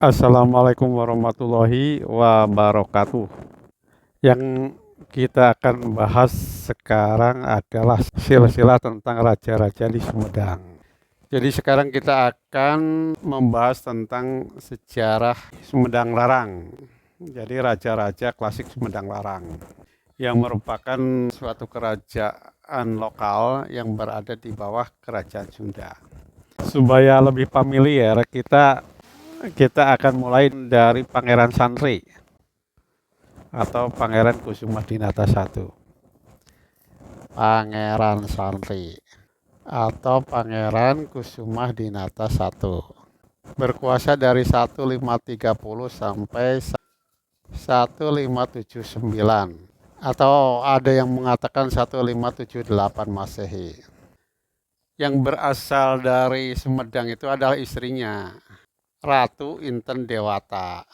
Assalamualaikum warahmatullahi wabarakatuh. Yang kita akan bahas sekarang adalah silsilah tentang raja-raja di Sumedang. Jadi sekarang kita akan membahas tentang sejarah Sumedang Larang. Jadi raja-raja klasik Sumedang Larang yang merupakan suatu kerajaan lokal yang berada di bawah kerajaan Sunda. Supaya lebih familiar, kita akan mulai dari Pangeran Sanri atau Pangeran Kusuma Dinata I. Pangeran Sanri atau Pangeran Kusuma Dinata I berkuasa dari 1530 sampai 1579 atau ada yang mengatakan 1578 Masehi. Yang berasal dari Sumedang itu adalah istrinya, Ratu Inten Dewata.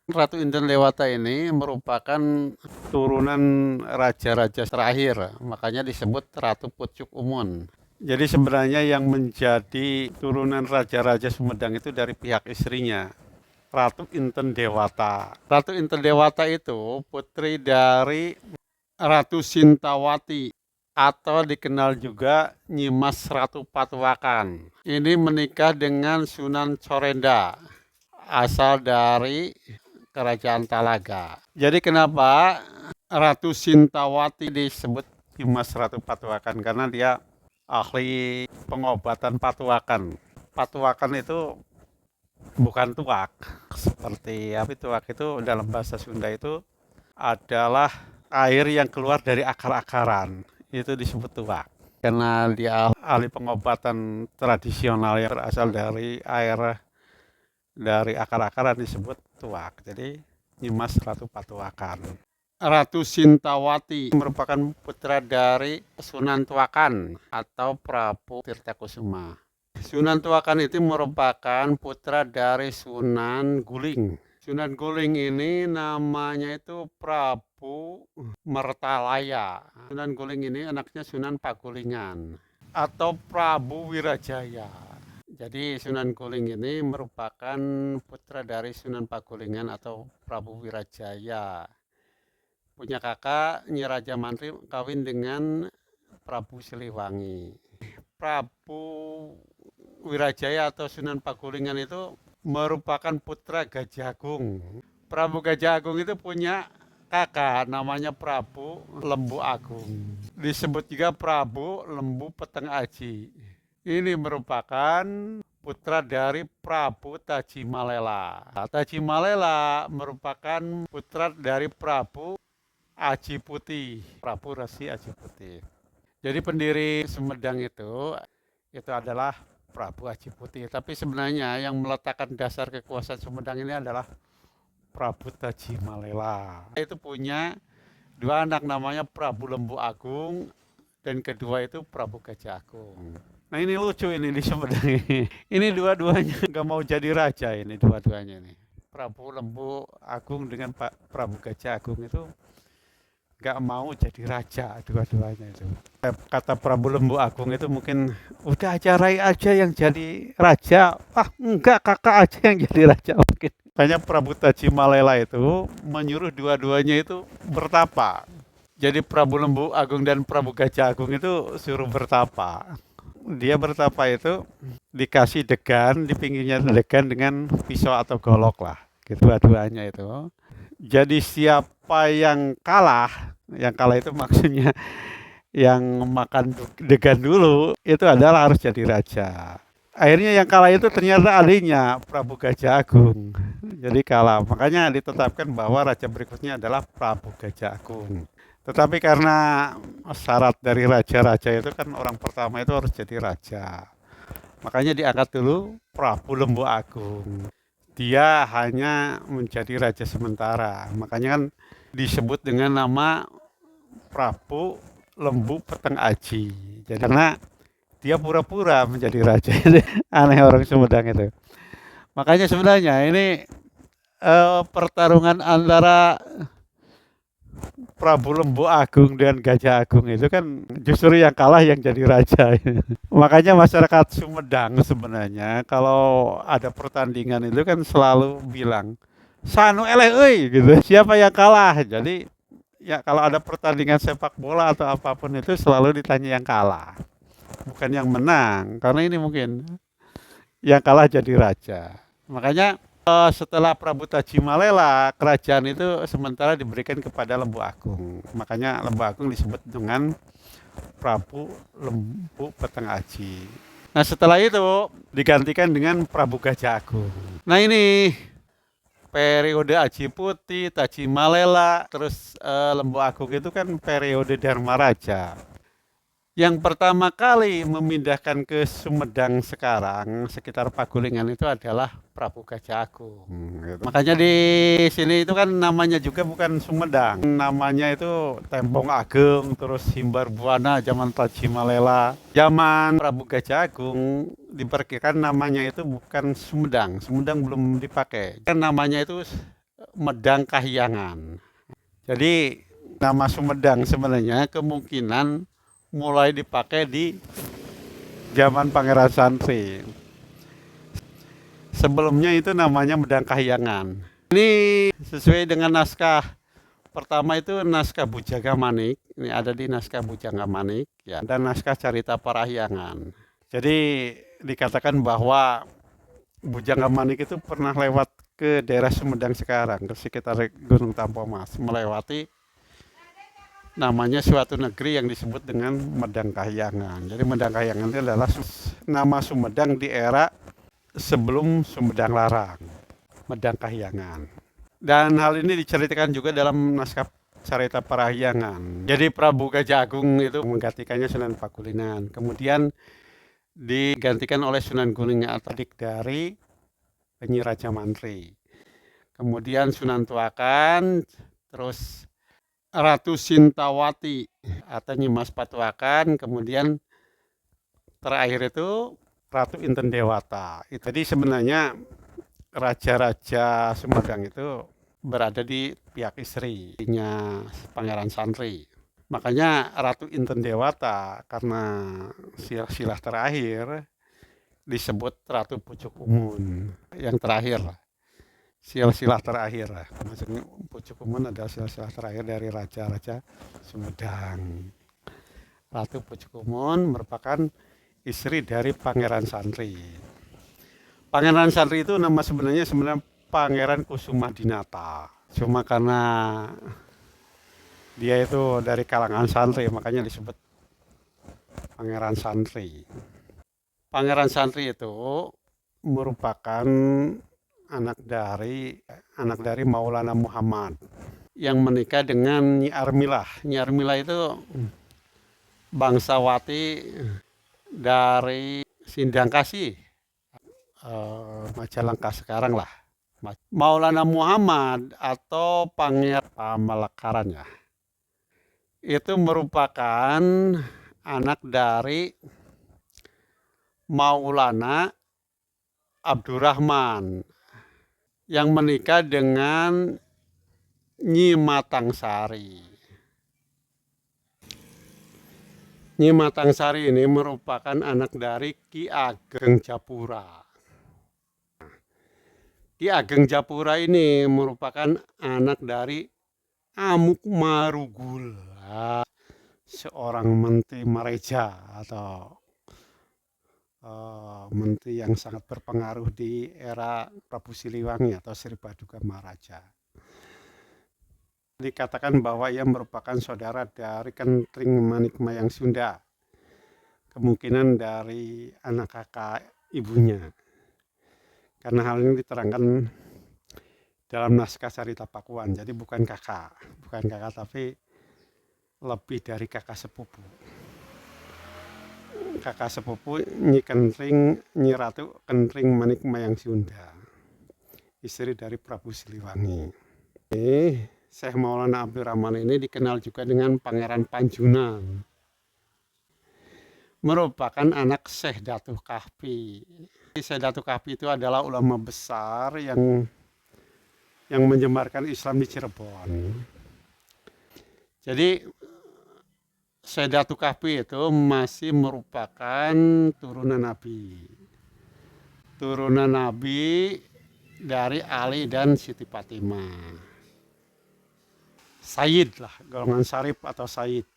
Ratu Inten Dewata ini merupakan turunan raja-raja terakhir, makanya disebut Ratu Pucuk Umun. Jadi sebenarnya yang menjadi turunan raja-raja Sumedang itu dari pihak istrinya, Ratu Inten Dewata. Ratu Inten Dewata itu putri dari Ratu Sintawati atau dikenal juga Nyimas Ratu Patuakan. Ini menikah dengan Sunan Corenda, asal dari Kerajaan Talaga. Jadi kenapa Ratu Sintawati disebut Nyimas Ratu Patuakan? Karena dia ahli pengobatan patuakan. Patuakan itu bukan tuak. Seperti apa tuak itu dalam bahasa Sunda itu adalah air yang keluar dari akar-akaran. Itu disebut tuak. Karena dia ahli pengobatan tradisional yang berasal dari air dari akar-akaran disebut tuak. Jadi Nyimas Ratu Patuakan. Ratu Sintawati merupakan putra dari Sunan Tuakan atau Prabu Tirtakusuma. Sunan Tuakan itu merupakan putra dari Sunan Guling. Sunan Guling ini namanya itu Prabu Mertalaya. Sunan Guling ini anaknya Sunan Pagulingan atau Prabu Wirajaya. Jadi Sunan Guling ini merupakan putra dari Sunan Pagulingan atau Prabu Wirajaya. Punya kakak Nyi Raja Mantri kawin dengan Prabu Siliwangi. Prabu Wirajaya atau Sunan Pagulingan itu merupakan putra Gajah Agung. Prabu Gajah Agung itu punya kakak namanya Prabu Lembu Agung. Disebut juga Prabu Lembu Peteng Aji. Ini merupakan putra dari Prabu Tajimalela. Tajimalela merupakan putra dari Prabu Aji Putih, Prabu Resi Aji Putih. Jadi pendiri Sumedang itu adalah Prabu Aji Putih. Tapi sebenarnya yang meletakkan dasar kekuasaan Sumedang ini adalah Prabu Tajimalela. Itu punya dua anak namanya Prabu Lembu Agung dan kedua itu Prabu Gajah Agung. Nah ini lucu ini di Sumedang ini. Ini dua-duanya nggak mau jadi raja ini dua-duanya ini. Prabu Lembu Agung dengan Pak Prabu Gajah Agung itu nggak mau jadi raja dua-duanya itu. Kata Prabu Lembu Agung itu mungkin udah aja Rai aja yang jadi raja. Ah enggak, kakak aja yang jadi raja mungkin. Makanya Prabu Tajimalela itu menyuruh dua-duanya itu bertapa. Jadi Prabu Lembu Agung dan Prabu Gajah Agung itu suruh bertapa. Dia bertapa itu dikasih degan, di pinggirnya degan dengan pisau atau golok lah. Kedua-duanya itu. Jadi siapa yang kalah itu maksudnya yang makan degan dulu, itu adalah harus jadi raja. Akhirnya yang kalah itu ternyata adiknya Prabu Gajah Agung. Jadi kalah, makanya ditetapkan bahwa raja berikutnya adalah Prabu Gajah Agung. Tetapi karena syarat dari raja-raja itu kan orang pertama itu harus jadi raja. Makanya diangkat dulu Prabu Lembu Agung. Dia hanya menjadi raja sementara. Makanya kan disebut dengan nama Prabu Lembu Peteng Aji. Jadi karena dia pura-pura menjadi raja. Aneh orang Sumedang itu. Makanya sebenarnya ini pertarungan antara Prabu Lembu Agung dan Gajah Agung itu kan justru yang kalah yang jadi raja. Makanya masyarakat Sumedang sebenarnya kalau ada pertandingan itu kan selalu bilang Sanu eleh euy gitu. Siapa yang kalah? Jadi ya kalau ada pertandingan sepak bola atau apapun itu selalu ditanya yang kalah, bukan yang menang. Karena ini mungkin yang kalah jadi raja. Makanya setelah Prabu Tajimalela, kerajaan itu sementara diberikan kepada Lembu Agung. Makanya Lembu Agung disebut dengan Prabu Lembu Peteng Aji. Nah setelah itu digantikan dengan Prabu Gajah Agung. Nah ini periode Aji Putih, Tajimalela, terus Lembu Agung itu kan periode Dharma Raja. Yang pertama kali memindahkan ke Sumedang sekarang sekitar Pagulingan itu adalah Prabu Gajah Agung. Gitu. Makanya di sini itu kan namanya juga bukan Sumedang, namanya itu Tempong Ageng, terus Himbar Buana zaman Tajimalela. Zaman Prabu Gajah Agung diperkirakan namanya itu bukan Sumedang, Sumedang belum dipakai. Kan namanya itu Medang Kahyangan. Jadi nama Sumedang sebenarnya kemungkinan mulai dipakai di zaman Pangeran Santri. Sebelumnya itu namanya Medang Kahyangan. Ini sesuai dengan naskah pertama itu naskah Bujangga Manik. Ini ada di naskah Bujangga Manik ya, dan naskah Carita Parahyangan. Jadi dikatakan bahwa Bujangga Manik itu pernah lewat ke daerah Sumedang sekarang, ke sekitar Gunung Tampomas, melewati namanya suatu negeri yang disebut dengan Medang Kahyangan. Jadi Medang Kahyangan itu adalah nama Sumedang di era sebelum Sumedang Larang, Medang Kahyangan. Dan hal ini diceritakan juga dalam naskah Carita Parahyangan. Jadi Prabu Gajah Agung itu menggantikannya Sunan Pakulinan. Kemudian digantikan oleh Sunan Gunung Adik dari Penyi Raja Mantri. Kemudian Sunan Tuakan, terus Ratu Sintawati atau Nyimas Patuakan, kemudian terakhir itu Ratu Inten Dewata. Jadi sebenarnya raja-raja Sumedang itu berada di pihak istrinya Pangeran Santri. Makanya Ratu Inten Dewata karena silsilah terakhir disebut Ratu Pucuk Umun yang terakhir lah. Silsilah terakhir lah. Maksudnya Pucuk Umun adalah silsilah terakhir dari raja-raja Sumedang. Ratu Pucuk Umun merupakan istri dari Pangeran Santri. Pangeran Santri itu nama sebenarnya Pangeran Kusuma Dinata. Cuma karena dia itu dari kalangan santri makanya disebut Pangeran Santri. Pangeran Santri itu merupakan anak dari Maulana Muhammad yang menikah dengan Nyi Armilah. Nyi Armilah itu bangsawati dari Sindangkasih, Majalengka sekarang lah. Maulana Muhammad atau Pangeran Pamalakaran ya, itu merupakan anak dari Maulana Abdurrahman yang menikah dengan Nyi Matangsari. Nyi Matangsari ini merupakan anak dari Ki Ageng Japura. Ki Ageng Japura ini merupakan anak dari Amuk Marugul, seorang menteri Mareja atau menteri yang sangat berpengaruh di era Prabu Siliwangi atau Sri Paduka Maharaja. Dikatakan bahwa ia merupakan saudara dari Kentring Manik Mayang Sunda, kemungkinan dari anak kakak ibunya. Karena hal ini diterangkan dalam naskah Carita Pakuan, jadi bukan kakak tapi lebih dari kakak sepupu. Kakak sepupu Nyi Kentring, Nyi Ratu Kentring Manik Mayang Sunda, istri dari Prabu Siliwangi. Syekh Maulana Abdurrahman ini dikenal juga dengan Pangeran Panjunan, merupakan anak Syekh Datuh Kahfi. Syekh Datuh Kahfi itu adalah ulama besar yang menyebarkan Islam di Cirebon. Jadi Sayyidatu Kahfi itu masih merupakan turunan Nabi. Turunan Nabi dari Ali dan Siti Fatimah. Sayyid lah, golongan Syarif atau Sayyid.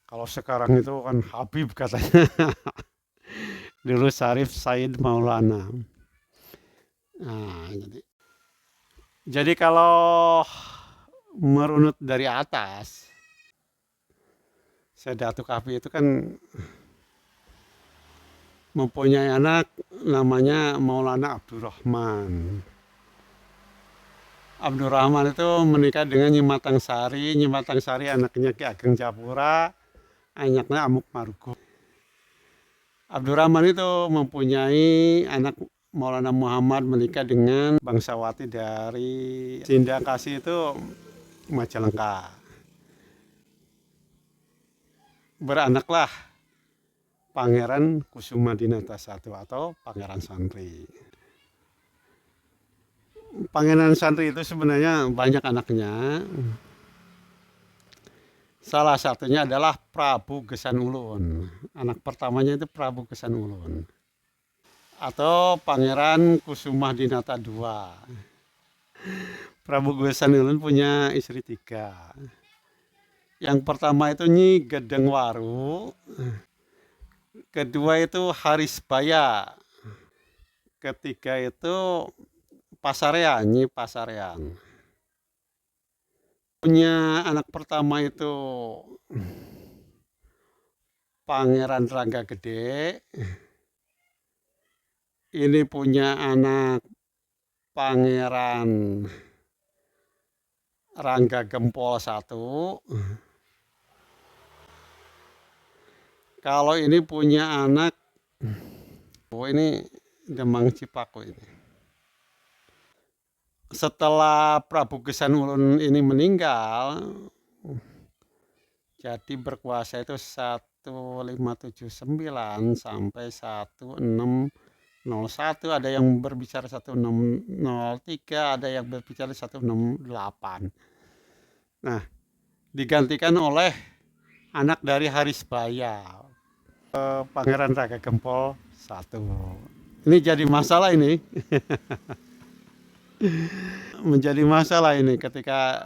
Kalau sekarang itu kan Habib katanya. Dulu Syarif Sayyid Maulana. Nah, jadi kalau merunut dari atas, Sayyidatu Kahfi itu kan mempunyai anak namanya Maulana Abdurrahman. Abdurrahman itu menikah dengan Nyi Matang Sari. Nyi Matang Sari anaknya Ki Ageng Japura, anaknya Amuk Marugul. Abdurrahman itu mempunyai anak Maulana Muhammad menikah dengan bangsawati dari Sindakasi itu Majalengka. Beranaklah Pangeran Kusumadinata I atau Pangeran Santri. Pangeran Santri itu sebenarnya banyak anaknya. Salah satunya adalah Prabu Gesan Ulun. Anak pertamanya itu Prabu Gesan Ulun. Atau Pangeran Kusumadinata II. Prabu Gesan Ulun punya istri 3. Yang pertama itu Nyi Gedengwaru. Kedua itu Harisbaya. Ketiga itu Pasarean, Nyi Pasarean. Punya anak pertama itu Pangeran Rangga Gede. Ini punya anak Pangeran Rangga Gempol I. Kalau ini punya anak, ini Demang Cipaku ini. Setelah Prabu Gesan Ulun ini meninggal, jadi berkuasa itu 1579 sampai 1601, ada yang berbicara 1603, ada yang berbicara 1608. Nah, digantikan oleh anak dari Harisbaya, Pangeran Rangga Gempol I. Ini jadi masalah ini. Menjadi masalah ini ketika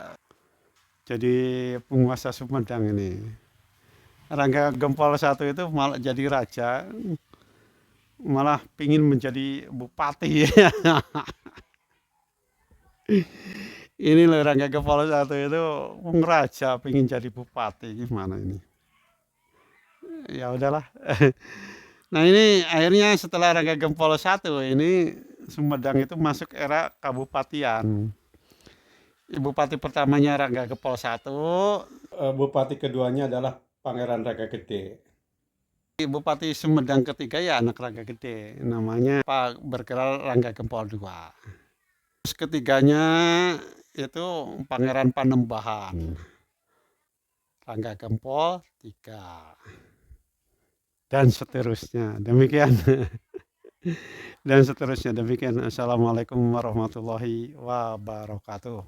jadi penguasa Sumedang ini. Rangga Gempol I itu malah jadi raja, malah pingin menjadi bupati. Ini loh Rangga Gempol I itu raja pingin jadi bupati, gimana ini? Ya udahlah. Nah ini akhirnya setelah Rangga Gempol I ini Sumedang itu masuk era kabupatian. Bupati pertamanya Rangga Gempol I, bupati keduanya adalah Pangeran Rangga Gede. Bupati Sumedang ketiga ya anak Rangga Gede, namanya Pak bergelar Rangga Gempol II. Terus ketiganya itu Pangeran Panembahan, Rangga Gempol III. Dan seterusnya. Demikian. Dan seterusnya demikian. Assalamualaikum warahmatullahi wabarakatuh.